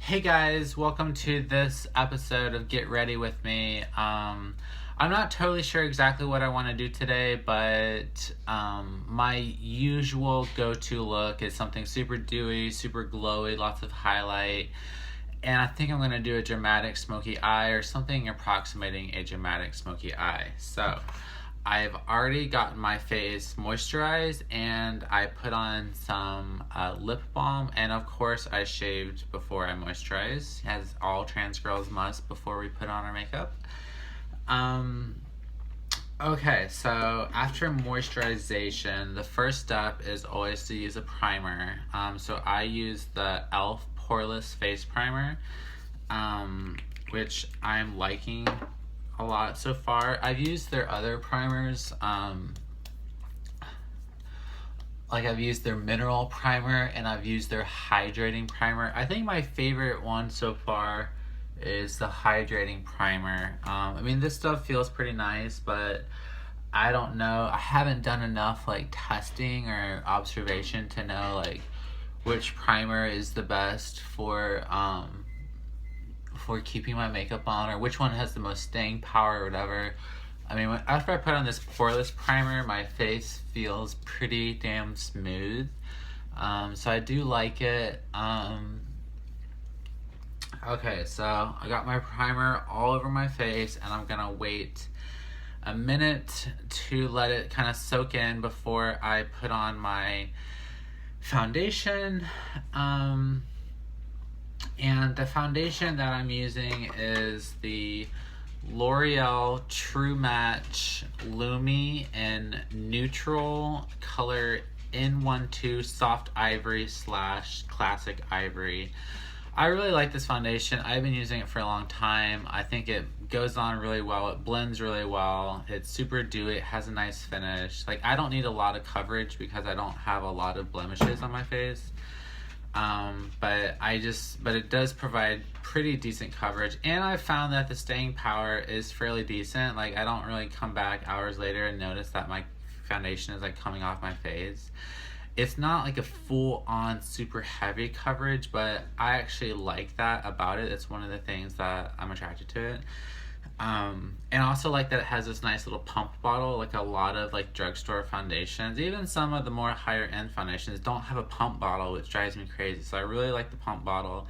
Hey guys, welcome to this episode of Get Ready With Me. I'm not totally sure exactly what I want to do today, but my usual go-to look is something super dewy, super glowy, lots of highlight, and I think I'm going to do a dramatic smoky eye or something approximating a dramatic smoky eye. So I've already gotten my face moisturized and I put on some lip balm, and of course I shaved before I moisturized, as all trans girls must before we put on our makeup. Okay, so after moisturization, the first step is always to use a primer. So I use the e.l.f. poreless face primer, which I'm liking a lot so far. I've used their other primers, like I've used their mineral primer and I've used their hydrating primer. I think my favorite one so far is the hydrating primer. I mean, this stuff feels pretty nice, but I don't know. I haven't done enough like testing or observation to know like which primer is the best for keeping my makeup on, or which one has the most staying power or whatever. I mean, after I put on this poreless primer, my face feels pretty damn smooth. So I do like it. Okay, so I got my primer all over my face, and I'm gonna wait a minute to let it kind of soak in before I put on my foundation. And the foundation that I'm using is the L'Oreal True Match Lumi in neutral color N12 soft ivory / classic ivory. I really like this foundation. I've been using it for a long time. I think it goes on really well. It blends really well. It's super dewy. It has a nice finish. Like, I don't need a lot of coverage because I don't have a lot of blemishes on my face. But it does provide pretty decent coverage, and I found that the staying power is fairly decent. Like, I don't really come back hours later and notice that my foundation is like coming off my face. It's not like a full-on super heavy coverage, but I actually like that about it. It's one of the things that I'm attracted to it. And I also like that it has this nice little pump bottle. Like a lot of like drugstore foundations, even some of the more higher end foundations, don't have a pump bottle, which drives me crazy. So I really like the pump bottle,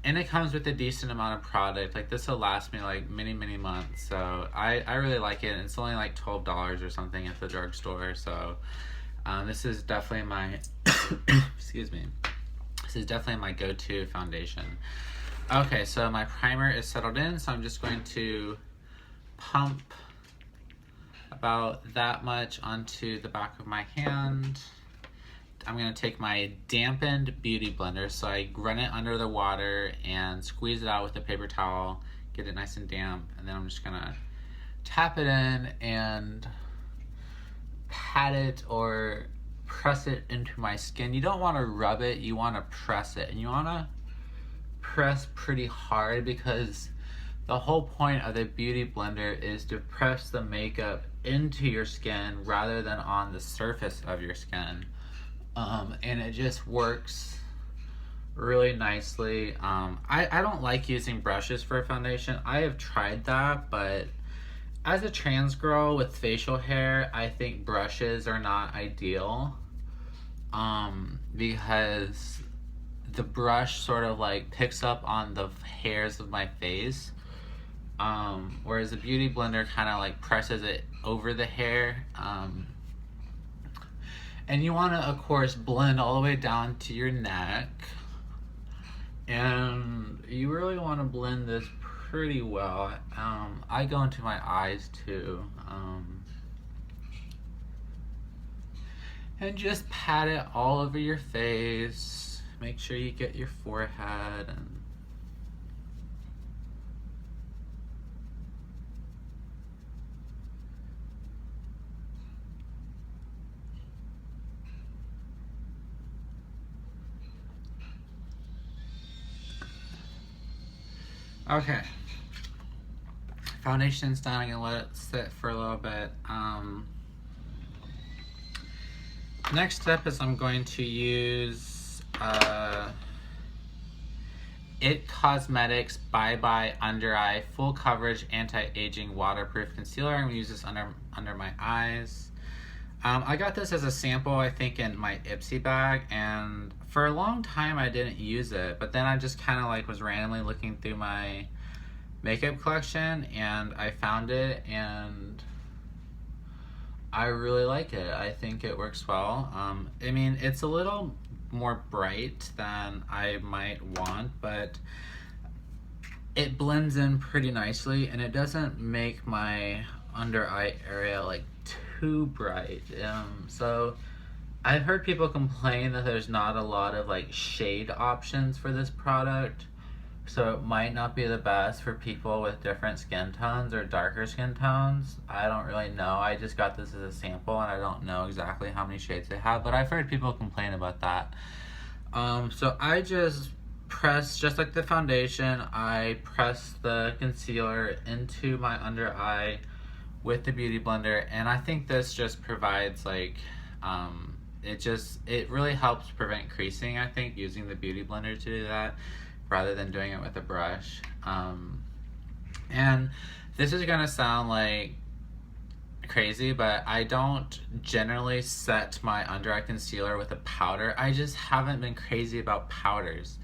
and it comes with a decent amount of product. Like, this will last me like many months. So I really like it, and it's only like $12 or something at the drugstore. So this is definitely my excuse me. This is definitely my go-to foundation. Okay, so my primer is settled in, so I'm just going to pump about that much onto the back of my hand. I'm going to take my dampened beauty blender, so I run it under the water and squeeze it out with a paper towel, get it nice and damp, and then I'm just going to tap it in and pat it or press it into my skin. You don't want to rub it, you want to press it, and you want to press pretty hard, because the whole point of the beauty blender is to press the makeup into your skin rather than on the surface of your skin. And it just works really nicely. I don't like using brushes for a foundation. I have tried that, but as a trans girl with facial hair, I think brushes are not ideal, because the brush sort of like picks up on the hairs of my face, whereas the beauty blender kind of like presses it over the hair. And you want to, of course, blend all the way down to your neck, and you really want to blend this pretty well. I go into my eyes too, and just pat it all over your face. Make sure you get your forehead and okay. Foundation's done. I'm gonna let it sit for a little bit. Next step is I'm going to use It Cosmetics Bye Bye Under Eye Full Coverage Anti-Aging Waterproof Concealer. I'm going to use this under my eyes. I got this as a sample, I think, in my Ipsy bag, and for a long time I didn't use it, but then I just kind of like was randomly looking through my makeup collection and I found it and I really like it. I think it works well. I mean, it's a little more bright than I might want, but it blends in pretty nicely and it doesn't make my under eye area like too bright. So I've heard people complain that there's not a lot of like shade options for this product, so it might not be the best for people with different skin tones or darker skin tones. I don't really know. I just got this as a sample and I don't know exactly how many shades they have, but I've heard people complain about that. So I just press, just like the foundation, I press the concealer into my under eye with the Beauty Blender, and I think this just provides like, it really helps prevent creasing, I think, using the Beauty Blender to do that, rather than doing it with a brush. And this is gonna sound like crazy, but I don't generally set my under eye concealer with a powder. I just haven't been crazy about powders.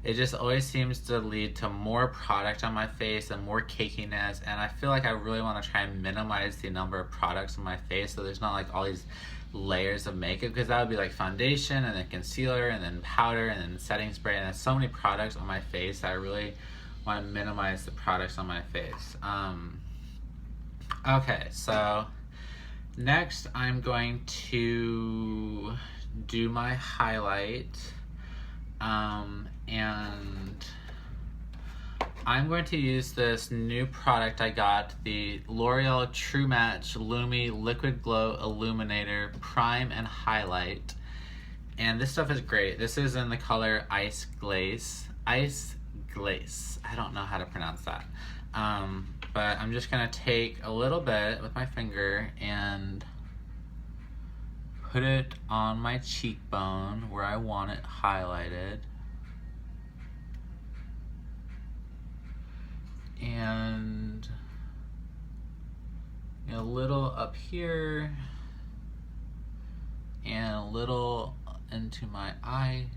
It just always seems to lead to more product on my face and more cakiness, and I feel like I really want to try and minimize the number of products on my face so there's not like all these layers of makeup, because that would be like foundation and then concealer and then powder and then setting spray, and there's so many products on my face that I really want to minimize the products on my face. Okay, so next I'm going to do my highlight. And I'm going to use this new product I got, the L'Oreal True Match Lumi Liquid Glow Illuminator Prime and Highlight. And this stuff is great. This is in the color Ice Glace. Ice Glace. I don't know how to pronounce that. But I'm just going to take a little bit with my finger and put it on my cheekbone where I want it highlighted. And a little up here and a little into my eyebrow.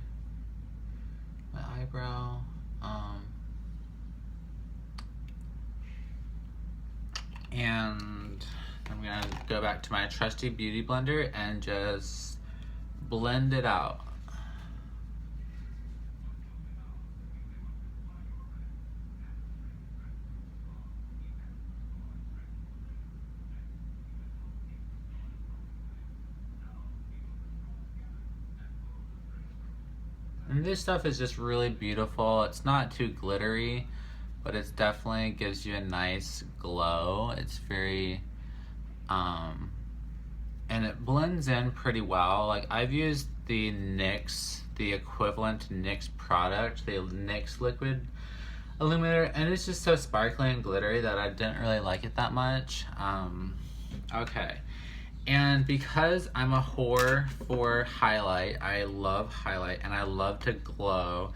And I'm gonna go back to my trusty Beauty Blender and just blend it out. And this stuff is just really beautiful. It's not too glittery, but it definitely gives you a nice glow. It's very, and it blends in pretty well. Like, I've used the NYX, the equivalent NYX product, the NYX Liquid Illuminator, and it's just so sparkly and glittery that I didn't really like it that much. Okay. And because I'm a whore for highlight, I love highlight and I love to glow,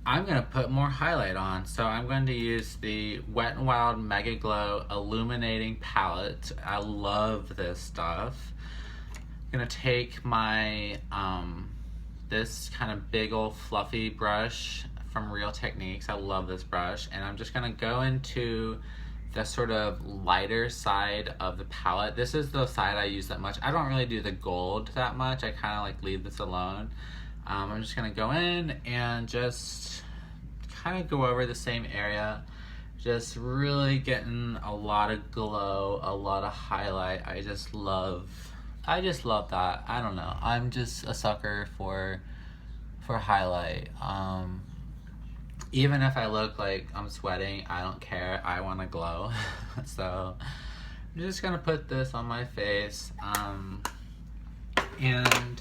I'm going to put more highlight on. So I'm going to use the Wet n Wild Mega Glow Illuminating Palette. I love this stuff. I'm going to take my, this kind of big old fluffy brush from Real Techniques. I love this brush. And I'm just going to go into the sort of lighter side of the palette. This is the side I use that much. I don't really do the gold that much. I kind of like leave this alone. I'm just gonna go in and just kind of go over the same area, just really getting a lot of glow, a lot of highlight. I just love that. I don't know. I'm just a sucker for highlight. Even if I look like I'm sweating, I don't care. I want to glow. So I'm just gonna put this on my face. And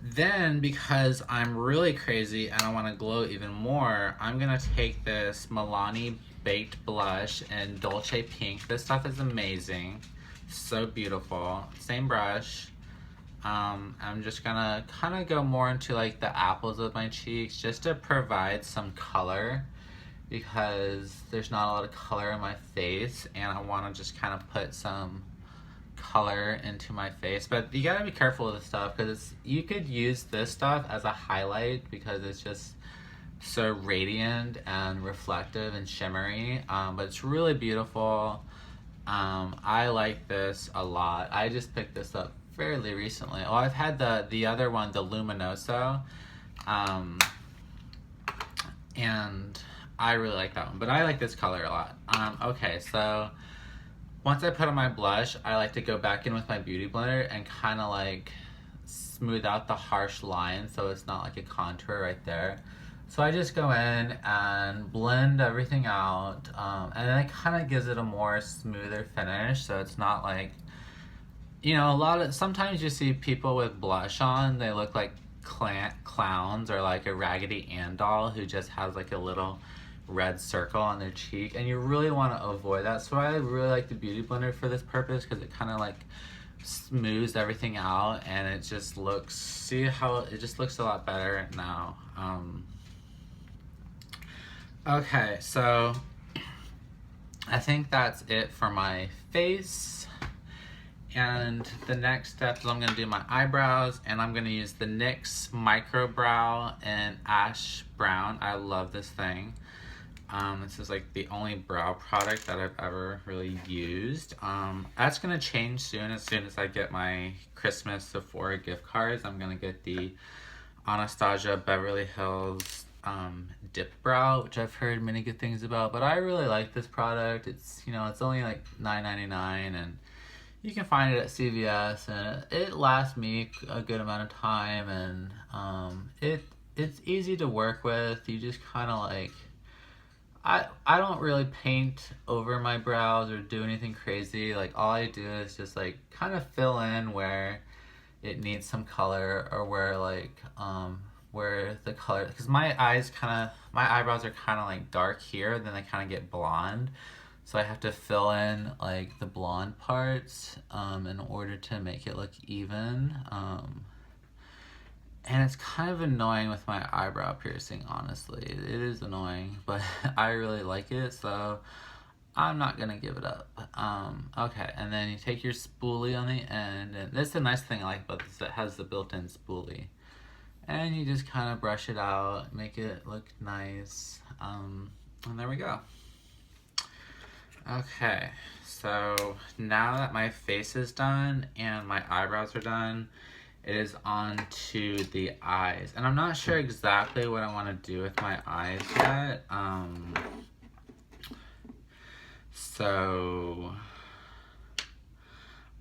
then, because I'm really crazy and I want to glow even more, I'm gonna take this Milani Baked Blush in Dolce Pink. This stuff is amazing. So beautiful. Same brush. I'm just gonna kind of go more into like the apples of my cheeks just to provide some color because there's not a lot of color in my face, and I want to just kind of put some color into my face. But you gotta be careful with this stuff because you could use this stuff as a highlight because it's just so radiant and reflective and shimmery, but it's really beautiful. I like this a lot. I just picked this up fairly recently. Oh, I've had the other one, the Luminoso, and I really like that one, but I like this color a lot. Okay, so once I put on my blush, I like to go back in with my beauty blender and kind of like smooth out the harsh lines so it's not like a contour right there. So I just go in and blend everything out, and then it kind of gives it a more smoother finish, so it's not like, you know, sometimes you see people with blush on, they look like clowns or like a Raggedy Ann doll who just has like a little red circle on their cheek, and you really want to avoid that. So I really like the beauty blender for this purpose because it kind of like smooths everything out, and it just looks, see how it just looks a lot better now. Okay, so I think that's it for my face. And the next step is I'm going to do my eyebrows, and I'm going to use the NYX microbrow in ash brown. I love this thing. This is like the only brow product that I've ever really used. That's going to change soon. As soon as I get my Christmas Sephora gift cards, I'm going to get the Anastasia Beverly Hills dip brow, which I've heard many good things about, but I really like this product. It's, you know, it's only like $9.99, and you can find it at CVS, and it lasts me a good amount of time, and it's easy to work with. You just kind of like, I don't really paint over my brows or do anything crazy. Like, all I do is just like kind of fill in where it needs some color, or where like where the color, because my eyebrows are kind of like dark here, then they kind of get blonde, so I have to fill in like the blonde parts in order to make it look even, and it's kind of annoying with my eyebrow piercing, honestly. It is annoying, but I really like it, so I'm not gonna give it up. Okay, and then you take your spoolie on the end, and this is the nice thing I like about this, it has the built-in spoolie. And you just kind of brush it out, make it look nice, and there we go. Okay, so now that my face is done and my eyebrows are done, it is on to the eyes. And I'm not sure exactly what I want to do with my eyes yet. So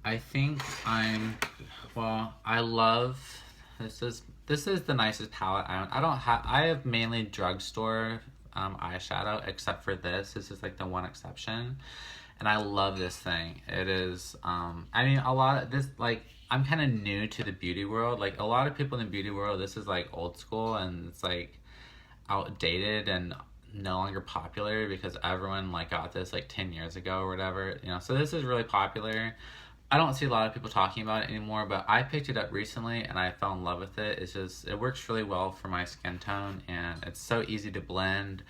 I think I love, this is the nicest palette I have mainly drugstore eyeshadow, except for this. This is like the one exception, and I love this thing. It is, I mean, a lot of this, like, I'm kind of new to the beauty world. Like, a lot of people in the beauty world, this is like old school, and it's like outdated and no longer popular because everyone like got this like 10 years ago or whatever, you know. So this is really popular. I don't see a lot of people talking about it anymore, but I picked it up recently and I fell in love with it. It's just, it works really well for my skin tone, and it's so easy to blend.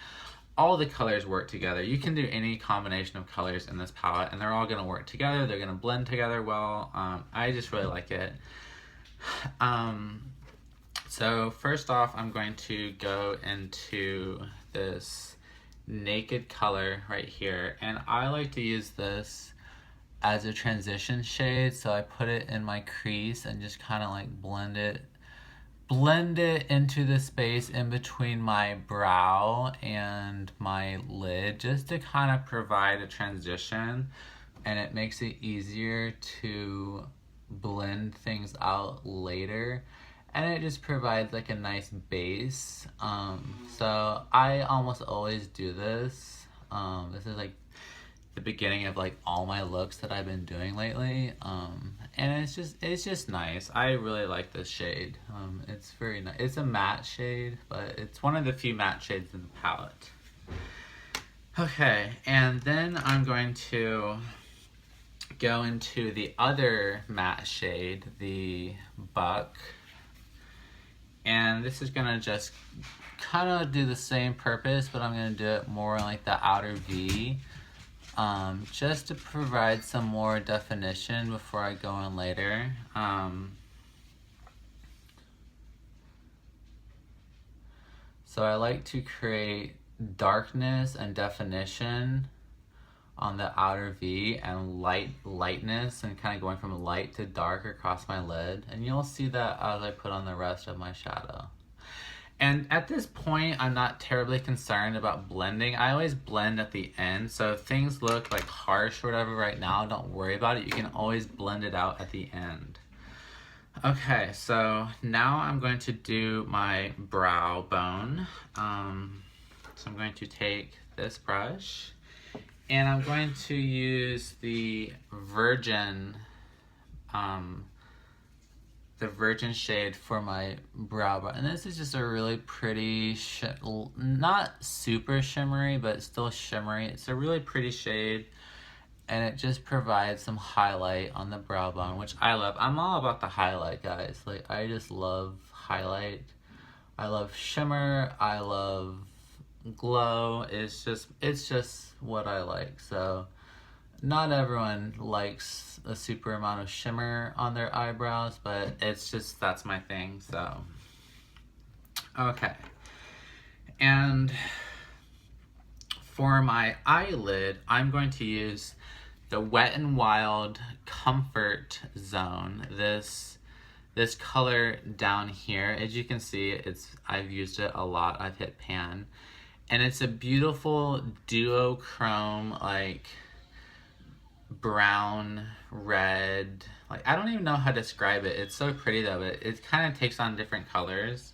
All the colors work together. You can do any combination of colors in this palette, and they're all going to work together. They're going to blend together well. I just really like it. So first off, I'm going to go into this Naked color right here, and I like to use this as a transition shade, so I put it in my crease and just kind of like blend it into the space in between my brow and my lid, just to kind of provide a transition, and it makes it easier to blend things out later, and it just provides like a nice base. So I almost always do this. This is like the beginning of like all my looks that I've been doing lately, and it's just nice. I really like this shade. It's very nice. It's a matte shade, but it's one of the few matte shades in the palette. Okay, and then I'm going to go into the other matte shade, the Buck. And this is gonna just kind of do the same purpose, but I'm gonna do it more like the outer V, just to provide some more definition before I go in later. So I like to create darkness and definition on the outer V, and lightness, and kind of going from light to dark across my lid. And you'll see that as I put on the rest of my shadow. And at this point, I'm not terribly concerned about blending. I always blend at the end. So if things look like harsh or whatever right now, don't worry about it. You can always blend it out at the end. Okay, so now I'm going to do my brow bone. So I'm going to take this brush, and I'm going to use the Virgin shade for my brow bone. And this is just a really pretty, not super shimmery, but still shimmery. It's a really pretty shade, and it just provides some highlight on the brow bone, which I love. I'm all about the highlight, guys. Like, I just love highlight. I love shimmer. I love glow. It's just what I like. So not everyone likes a super amount of shimmer on their eyebrows, but it's just, that's my thing. So okay, and for my eyelid, I'm going to use the Wet n Wild Comfort Zone. This color down here, as you can see, I've used it a lot. I've hit pan, and it's a beautiful duochrome, like brown, red. Like, I don't even know how to describe it. It's so pretty though, but it kind of takes on different colors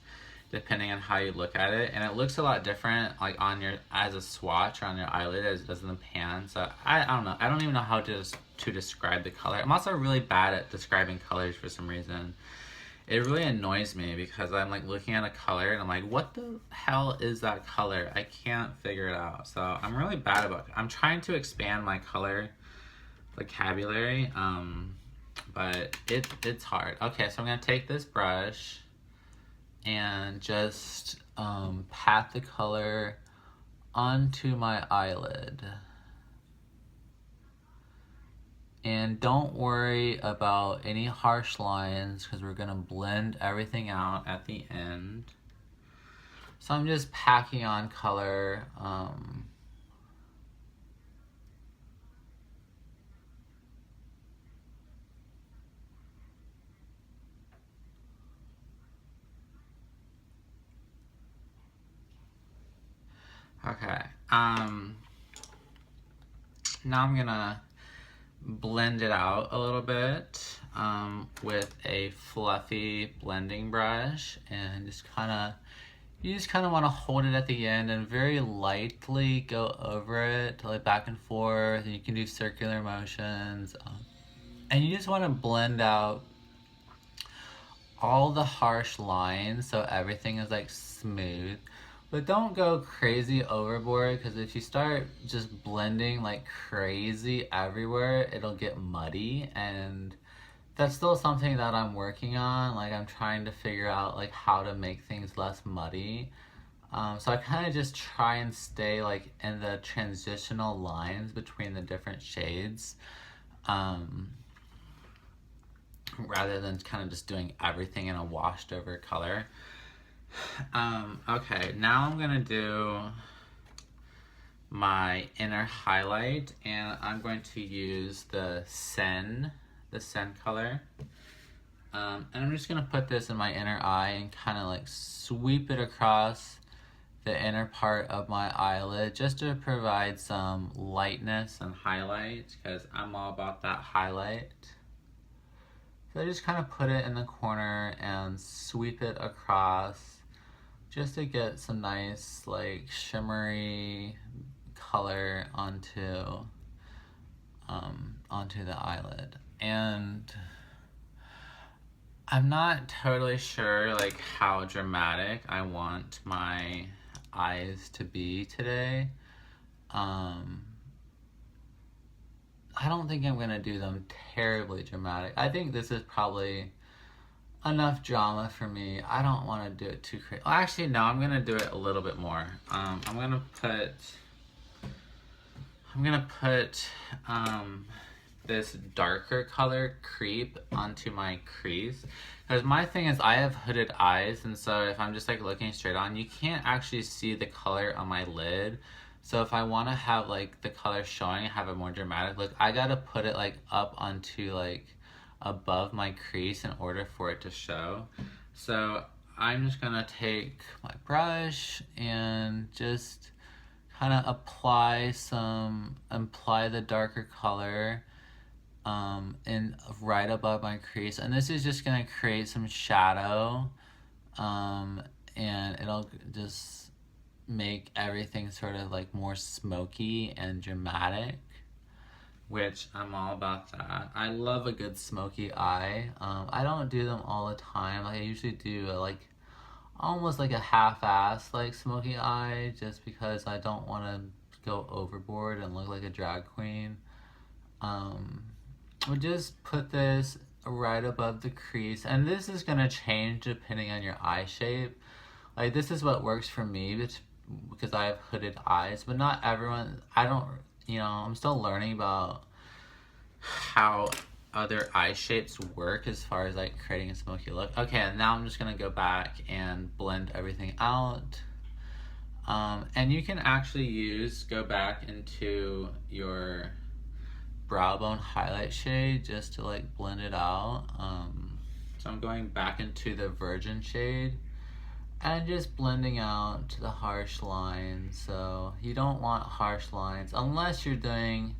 depending on how you look at it, and it looks a lot different like on your, as a swatch or on your eyelid, as it does in the pan. So I don't know. I don't even know how to describe the color. I'm also really bad at describing colors for some reason. It really annoys me because I'm like looking at a color and I'm like, what the hell is that color? I can't figure it out. So I'm really bad about it. I'm trying to expand my color vocabulary, but it's hard. Okay, so I'm gonna take this brush and just pat the color onto my eyelid. And don't worry about any harsh lines, because we're gonna blend everything out at the end. So I'm just packing on color. Okay, now I'm gonna blend it out a little bit with a fluffy blending brush, and just you just kind of want to hold it at the end and very lightly go over it, like back and forth, and you can do circular motions, and you just want to blend out all the harsh lines so everything is like smooth. But don't go crazy overboard, because if you start just blending like crazy everywhere, it'll get muddy, and that's still something that I'm working on. Like, I'm trying to figure out like how to make things less muddy. So I kind of just try and stay like in the transitional lines between the different shades, rather than kind of just doing everything in a washed over color. Okay, now I'm gonna do my inner highlight, and I'm going to use the Sen color. And I'm just gonna put this in my inner eye and kind of like sweep it across the inner part of my eyelid, just to provide some lightness and highlight, because I'm all about that highlight. So I just kind of put it in the corner and sweep it across, just to get some nice like shimmery color onto the eyelid. And I'm not totally sure like how dramatic I want my eyes to be today. I don't think I'm gonna do them terribly dramatic. I think this is probably enough drama for me. I don't want to do it too crazy. Well, actually, no, I'm gonna do it a little bit more. I'm gonna put this darker color creep onto my crease. Because my thing is I have hooded eyes, and so if I'm just like looking straight on, you can't actually see the color on my lid. So if I want to have like the color showing, have a more dramatic look, I gotta put it like up onto like above my crease in order for it to show. So I'm just gonna take my brush and just kind of apply the darker color in right above my crease, and this is just gonna create some shadow, and it'll just make everything sort of like more smoky and dramatic, which I'm all about that. I love a good smoky eye. I don't do them all the time. I usually do like almost like a half-ass like smoky eye, just because I don't want to go overboard and look like a drag queen. We'll just put this right above the crease, and this is gonna change depending on your eye shape. Like, this is what works for me because I have hooded eyes, but not everyone. I'm still learning about how other eye shapes work as far as like creating a smoky look. Okay, and now I'm just gonna go back and blend everything out. And you can actually go back into your brow bone highlight shade just to like blend it out. So I'm going back into the virgin shade and just blending out the harsh lines. So you don't want harsh lines unless you're doing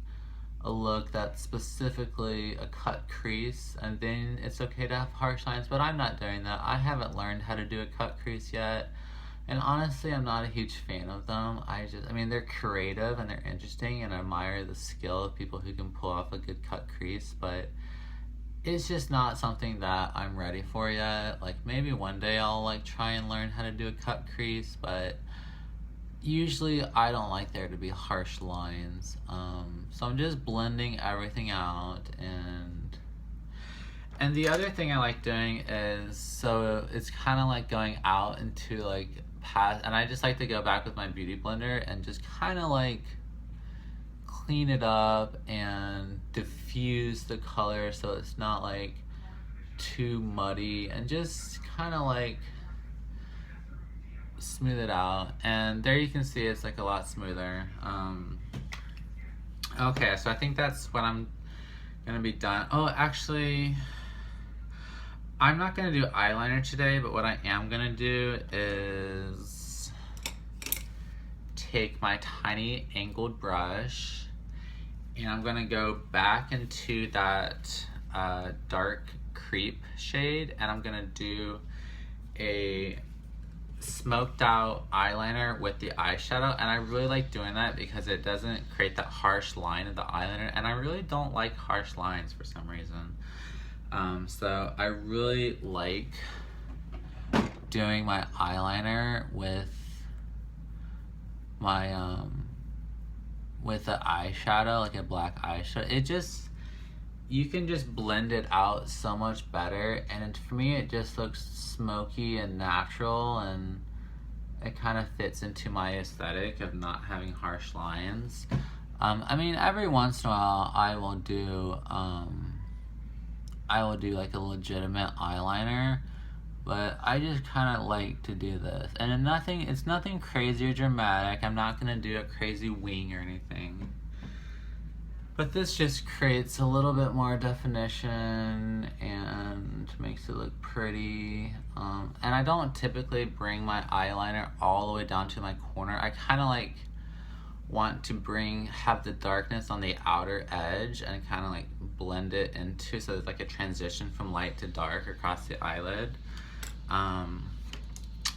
a look that's specifically a cut crease, and then it's okay to have harsh lines, but I'm not doing that. I haven't learned how to do a cut crease yet, and honestly I'm not a huge fan of them. I mean, they're creative and they're interesting, and I admire the skill of people who can pull off a good cut crease, but it's just not something that I'm ready for yet. Like, maybe one day I'll like try and learn how to do a cut crease, but usually I don't like there to be harsh lines. So I'm just blending everything out, and the other thing I like doing is, so it's kind of like going out into like past, and I just like to go back with my beauty blender and just kind of like clean it up and diffuse the color so it's not like too muddy, and just kind of like smooth it out. And there you can see it's like a lot smoother. Okay, so I think that's what I'm gonna be done. Oh, actually, I'm not gonna do eyeliner today, but what I am gonna do is take my tiny angled brush, and I'm gonna go back into that dark creep shade, and I'm gonna do a smoked out eyeliner with the eyeshadow. And I really like doing that because it doesn't create that harsh line of the eyeliner, and I really don't like harsh lines for some reason. So I really like doing my eyeliner with my with the eyeshadow, like a black eyeshadow. You can just blend it out so much better, and for me it just looks smoky and natural, and it kind of fits into my aesthetic of not having harsh lines. I mean, every once in a while I will do like a legitimate eyeliner, but I just kind of like to do this, and it's nothing crazy or dramatic. I'm not gonna do a crazy wing or anything, but this just creates a little bit more definition and makes it look pretty. And I don't typically bring my eyeliner all the way down to my corner. I kind of like want to have the darkness on the outer edge and kind of like blend it into, so there's like a transition from light to dark across the eyelid.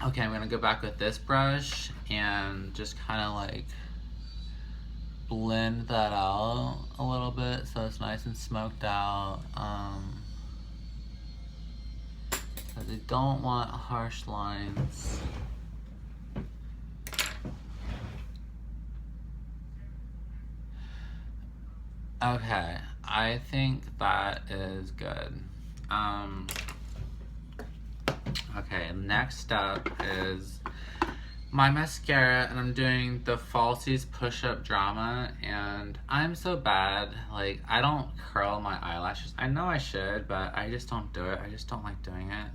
Okay, I'm gonna go back with this brush and just kind of like blend that out a little bit so it's nice and smoked out. Because I don't want harsh lines. Okay, I think that is good. Um, okay, next up is my mascara, and I'm doing the falsies push-up drama, and I'm so bad. Like, I don't curl my eyelashes. I know I should, but I just don't do it. I just don't like doing it.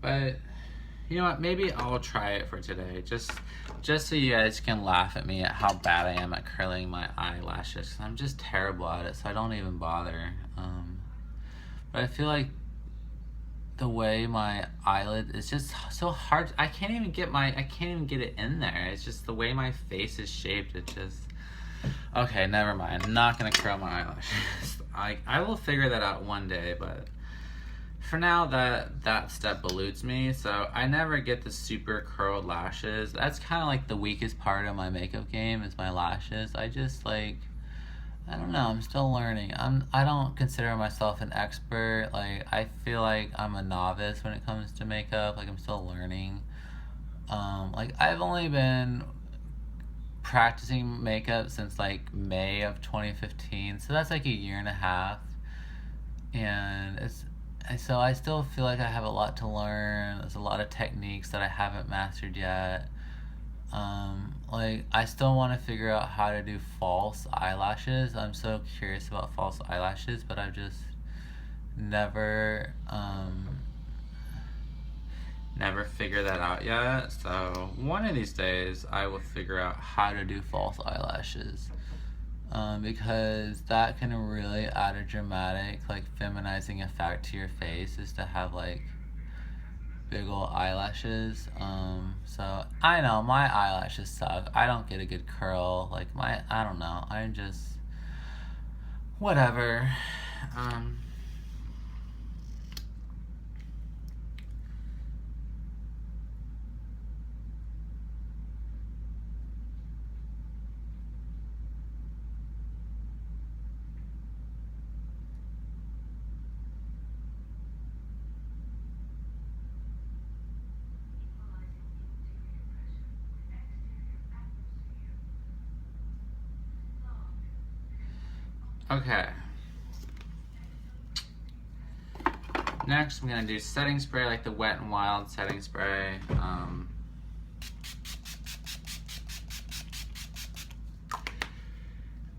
But you know what? Maybe I'll try it for today, just so you guys can laugh at me at how bad I am at curling my eyelashes. I'm just terrible at it, so I don't even bother. But I feel like the way my eyelid is just so hard. I can't even get it in there. It's just the way my face is shaped. It just okay. Never mind. I'm not gonna curl my eyelashes. I will figure that out one day, but for now that step eludes me. So I never get the super curled lashes. That's kind of like the weakest part of my makeup game is my lashes. I just like I don't know. I'm still learning. I don't consider myself an expert. Like I feel like I'm a novice when it comes to makeup. Like I'm still learning. Like I've only been practicing makeup since like May of 2015. So that's like a year and a half. And it's so I still feel like I have a lot to learn. There's a lot of techniques that I haven't mastered yet. Like I still want to figure out how to do false eyelashes. I'm so curious about false eyelashes, but I've just never never figured that out yet. So one of these days I will figure out how to do false eyelashes. Because that can really add a dramatic like feminizing effect to your face is to have like big old eyelashes. So I know my eyelashes suck. I don't get a good curl. Like I don't know. I'm just whatever. Um, okay. Next, I'm gonna do setting spray, like the Wet n Wild setting spray.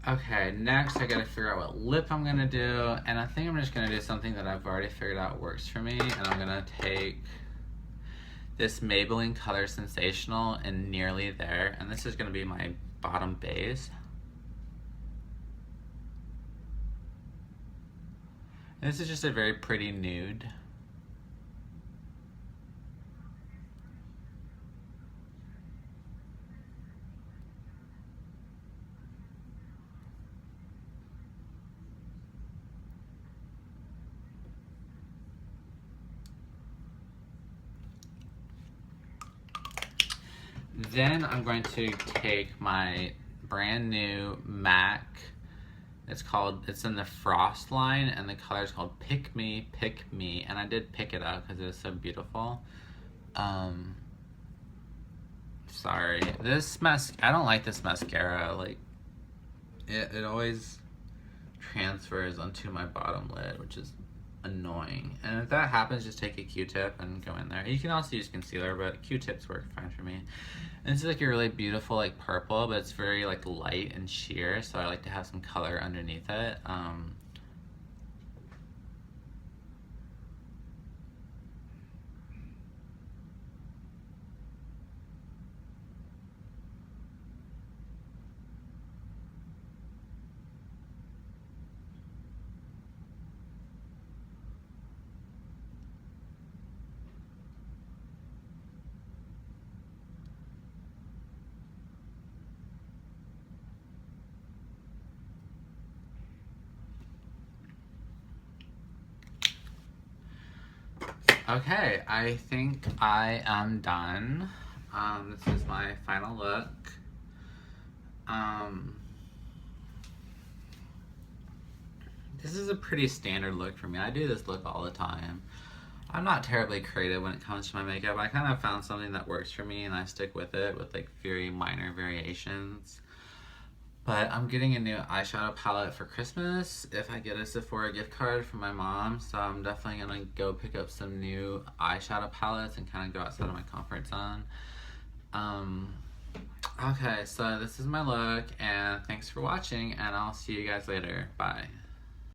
Okay, next I gotta figure out what lip I'm gonna do, and I think I'm just gonna do something that I've already figured out works for me, and I'm gonna take this Maybelline Color Sensational and Nearly There, and this is gonna be my bottom base. And this is just a very pretty nude. Then I'm going to take my brand new MAC. It's in the Frost line, and the color is called Pick Me, Pick Me. And I did pick it up because it was so beautiful. Sorry. I don't like this mascara. Like, it always transfers onto my bottom lid, which is annoying. And if that happens, just take a Q-tip and go in there. You can also use concealer, but Q-tips work fine for me. And this is like a really beautiful like purple, but it's very like light and sheer, so I like to have some color underneath it. Okay, I think I am done. This is my final look. This is a pretty standard look for me. I do this look all the time. I'm not terribly creative when it comes to my makeup. I kind of found something that works for me and I stick with it with like very minor variations. But I'm getting a new eyeshadow palette for Christmas if I get a Sephora gift card from my mom. So I'm definitely gonna go pick up some new eyeshadow palettes and kind of go outside of my comfort zone. Okay, so this is my look, and thanks for watching, and I'll see you guys later. Bye.